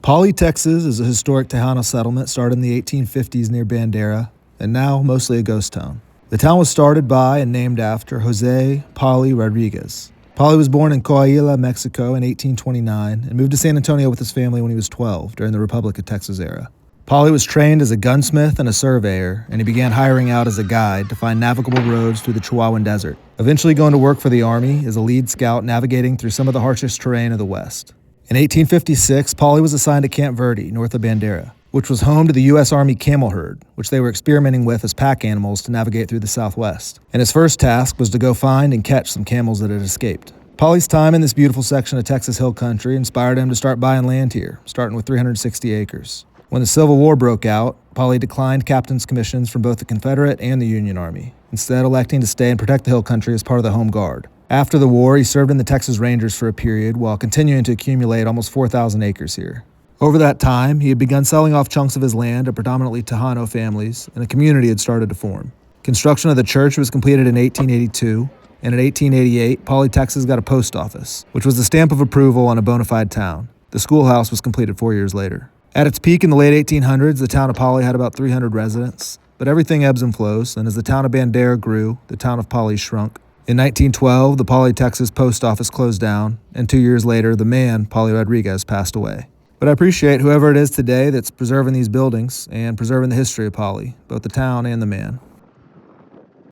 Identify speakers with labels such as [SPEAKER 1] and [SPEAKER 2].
[SPEAKER 1] Pali, Texas is a historic Tejano settlement started in the 1850s near Bandera, and now mostly a ghost town. The town was started by and named after Jose Pali Rodriguez. Pali was born in Coahuila, Mexico in 1829 and moved to San Antonio with his family when he was 12 during the Republic of Texas era. Pali was trained as a gunsmith and a surveyor, and he began hiring out as a guide to find navigable roads through the Chihuahuan Desert, eventually going to work for the Army as a lead scout navigating through some of the harshest terrain of the West. In 1856, Pali was assigned to Camp Verde, north of Bandera, which was home to the U.S. Army camel herd, which they were experimenting with as pack animals to navigate through the Southwest. And his first task was to go find and catch some camels that had escaped. Pali's time in this beautiful section of Texas hill country inspired him to start buying land here, starting with 360 acres. When the Civil War broke out, Pali declined captain's commissions from both the Confederate and the Union Army, instead electing to stay and protect the hill country as part of the Home Guard. After the war, he served in the Texas Rangers for a period while continuing to accumulate almost 4,000 acres here. Over that time, he had begun selling off chunks of his land to predominantly Tejano families, and a community had started to form. Construction of the church was completed in 1882, and in 1888, Pali, Texas got a post office, which was the stamp of approval on a bona fide town. The schoolhouse was completed 4 years later. At its peak in the late 1800s, the town of Pali had about 300 residents, but everything ebbs and flows, and as the town of Bandera grew, the town of Pali shrunk. In 1912, the Pali, Texas post office closed down, and 2 years later, the man, Pali Rodriguez, passed away. But I appreciate whoever it is today that's preserving these buildings and preserving the history of Pali, both the town and the man.